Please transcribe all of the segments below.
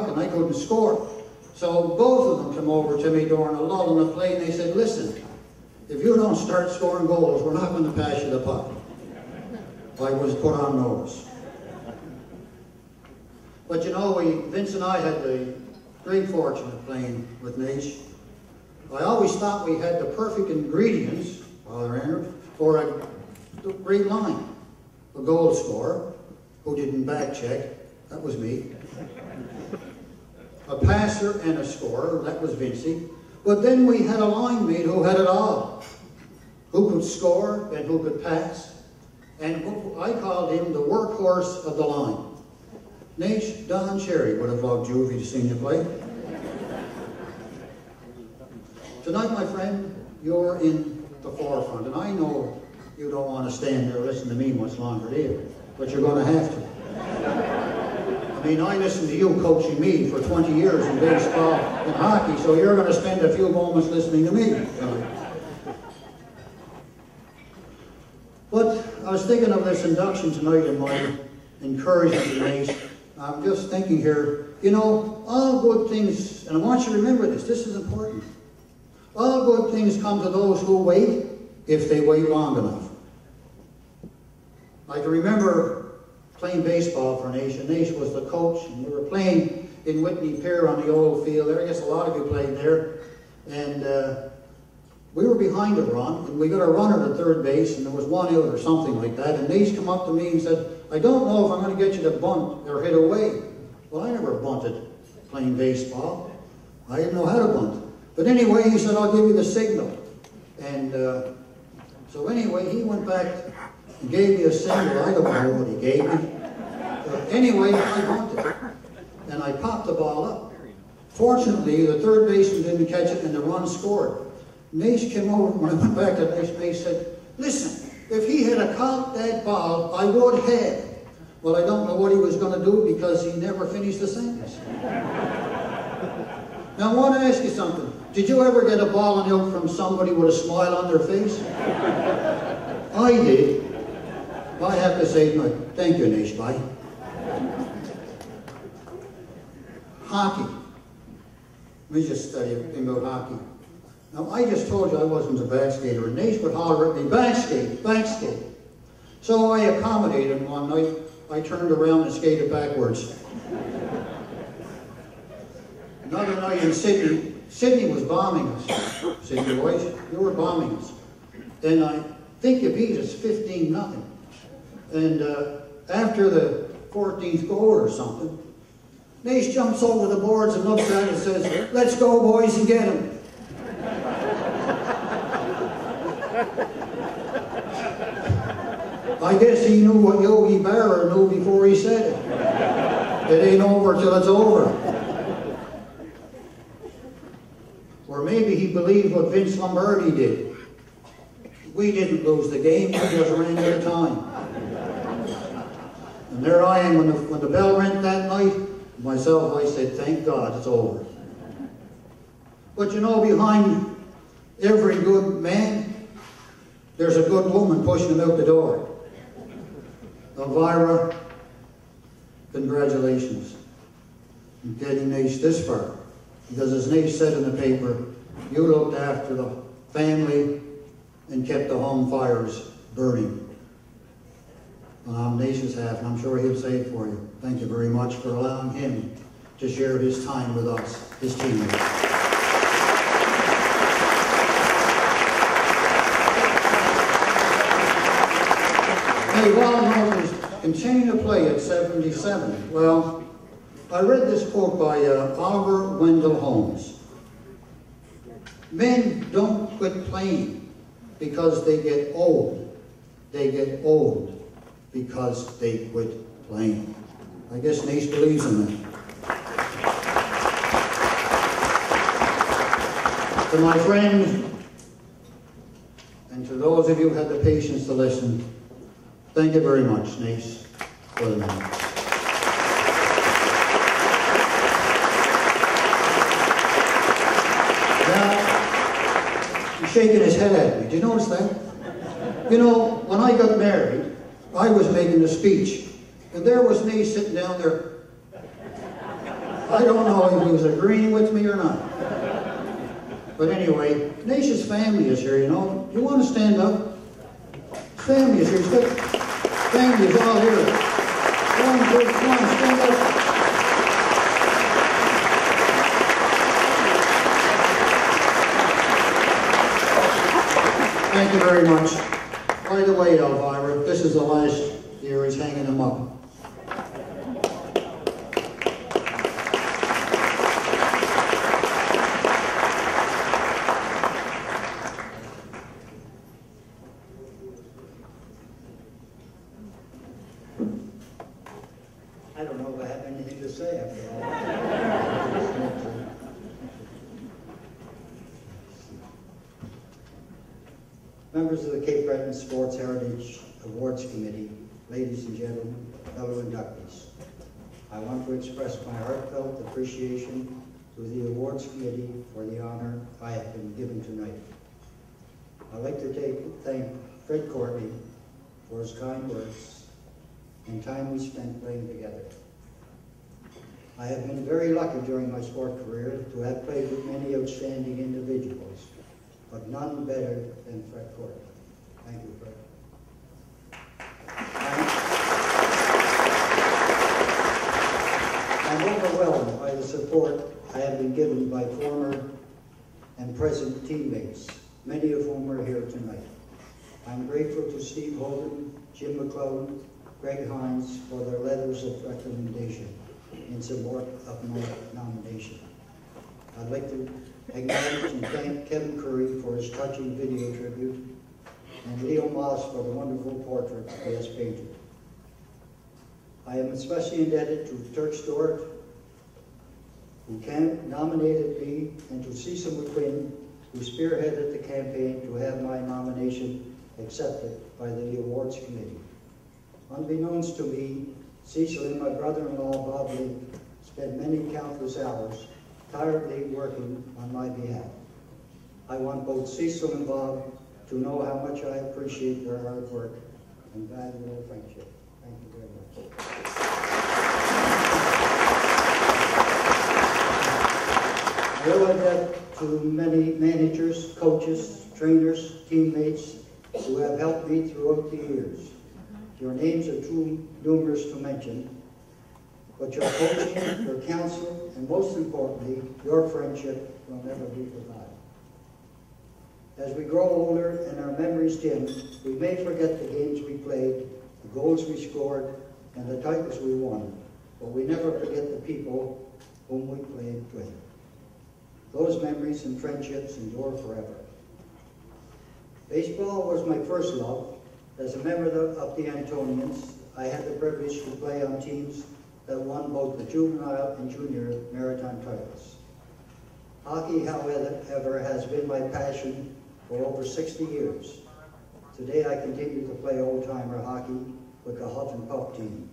and I couldn't score. So both of them came over to me during a lull in the play and they said, listen, if you don't start scoring goals, we're not going to pass you the puck. I was put on notice. But you know, Vince and I had the great fortune of playing with Naish. I always thought we had the perfect ingredients, Father Andrew, for a great line. A goal scorer, who didn't back check, that was me. A passer and a scorer, that was Vincey. But then we had a line mate who had it all. Who could score and who could pass. And I called him the workhorse of the line. Naish, Don Cherry would have loved you if he'd seen you play. Tonight, my friend, you're in the forefront. And I know you don't want to stand there and listen to me much longer, do you? But you're going to have to. I mean, I listened to you coaching me for 20 years in baseball and hockey, so you're going to spend a few moments listening to me tonight. But I was thinking of this induction tonight and my encouragement to Naish. I'm just thinking here, you know, all good things, and I want you to remember this is important. All good things come to those who wait, if they wait long enough. I can remember playing baseball for Naish, and Naish was the coach, and we were playing in Whitney Pier on the old field there. I guess a lot of you played there. And we were behind a run, and we got a runner to third base, and there was 1 out or something like that. And Naish come up to me and said, I don't know if I'm going to get you to bunt or hit away. Well, I never bunted playing baseball. I didn't know how to bunt. But anyway, he said, I'll give you the signal. And so anyway, he went back and gave me a signal. I don't know what he gave me. But anyway, I bunted. And I popped the ball up. Fortunately, the third baseman didn't catch it, and the run scored. Naish came over, when I went back to Naish, he said, listen, if he had caught that ball, I would have. Well, I don't know what he was going to do because he never finished the sentence. Now, I want to ask you something. Did you ever get a ball and out from somebody with a smile on their face? I did. I have to say, no, thank you, Naish, bye. Hockey. Let me just tell you a thing about hockey. Now, I just told you I wasn't a back skater, and Naish would holler at me, back skate, back skate. So I accommodated him one night. I turned around and skated backwards. Another night in Sydney, Sydney was bombing us. Sydney boys, you were bombing us. And I think you beat us 15-0. And after the 14th goal or something, Naish jumps over the boards and looks at it and says, let's go, boys, and get him. I guess he knew what Yogi Berra knew before he said it. It ain't over till it's over. Or maybe he believed what Vince Lombardi did. We didn't lose the game, we just ran out of time. And there I am when the bell rang that night. Myself, I said, thank God it's over. But you know, behind every good man, there's a good woman pushing him out the door. Elvira, congratulations on getting Naish this far. Because as Naish said in the paper, you looked after the family and kept the home fires burning. On Naish's half, and I'm sure he'll say it for you. Thank you very much for allowing him to share his time with us, his teammates. Now, you all know he's continuing to play at 77. Well, I read this quote by Oliver Wendell Holmes. Men don't quit playing because they get old. They get old because they quit playing. I guess Naish believes in that. To my friend, and to those of you who had the patience to listen, thank you very much, Naish, for the night. Now, he's shaking his head at me. Did you notice that? You know, when I got married, I was making a speech, and there was me sitting down there. I don't know if he was agreeing with me or not. But anyway, Naish's family is here, you know. You want to stand up? Family is here. Family is all here. Come on, stand up. Thank you very much. By the way, Elvira, this is the last year he's hanging them up. I don't know if I have anything to say after all. Members of the Cape Breton Sports Heritage Awards Committee, ladies and gentlemen, fellow inductees, I want to express my heartfelt appreciation to the Awards Committee for the honor I have been given tonight. I'd like to thank Fred Courtney for his kind words and time we spent playing together. I have been very lucky during my sport career to have played with many outstanding individuals, but none better than Fred Courtney. Thank you, Fred. I'm overwhelmed by the support I have been given by former and present teammates, many of whom are here tonight. I'm grateful to Steve Holden, Jim McClellan, Greg Hines for their letters of recommendation in support of my nomination. I'd like to acknowledge and thank Kevin Curry for his touching video tribute, and Leo Moss for the wonderful portrait he has painted. I am especially indebted to Turk Stewart, who nominated me, and to Cecil McQuinn, who spearheaded the campaign to have my nomination accepted by the awards committee. Unbeknownst to me, Cecil and my brother-in-law, Bob Link, spent many countless hours tirelessly working on my behalf. I want both Cecil and Bob to know how much I appreciate their hard work and value their friendship. Thank you very much. I owe a debt to many managers, coaches, trainers, teammates who have helped me throughout the years. Your names are too numerous to mention, but your coaching, your counsel, and most importantly, your friendship will never be forgotten. As we grow older and our memories dim, we may forget the games we played, the goals we scored, and the titles we won, but we never forget the people whom we played with. Those memories and friendships endure forever. Baseball was my first love. As a member of the Antonians, I had the privilege to play on teams that won both the juvenile and junior maritime titles. Hockey, however, has been my passion for over 60 years. Today I continue to play old-timer hockey with the Huff and Puff team.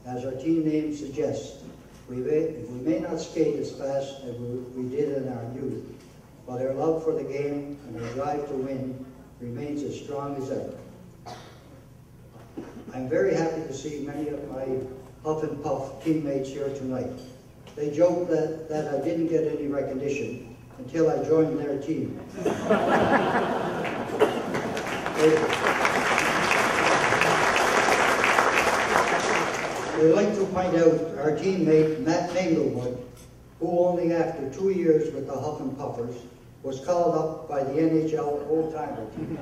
As our team name suggests, we may not skate as fast as we did in our youth, but our love for the game and our drive to win remains as strong as ever. I'm very happy to see many of my Huff and Puff teammates here tonight. They joke that I didn't get any recognition until I joined their team. We'd like to point out our teammate, Matt Manglewood, who only after 2 years with the Huff and Puffers was called up by the NHL old-timer team.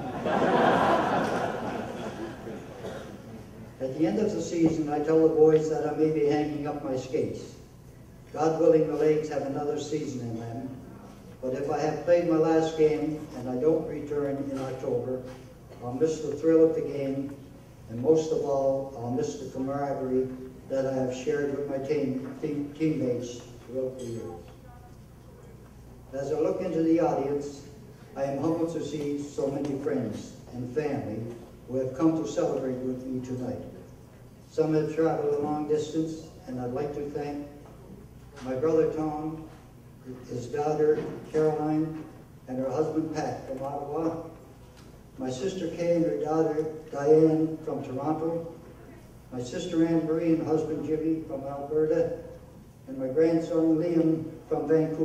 At the end of the season, I tell the boys that I may be hanging up my skates. God willing, the legs have another season in them. But if I have played my last game and I don't return in October, I'll miss the thrill of the game, and most of all, I'll miss the camaraderie that I have shared with my teammates throughout the years. As I look into the audience, I am humbled to see so many friends and family who have come to celebrate with me tonight. Some have traveled a long distance, and I'd like to thank my brother Tom, his daughter Caroline, and her husband Pat from Ottawa, my sister Kay and her daughter Diane from Toronto, my sister Anne Marie and husband Jimmy from Alberta, and my grandson Liam from Vancouver.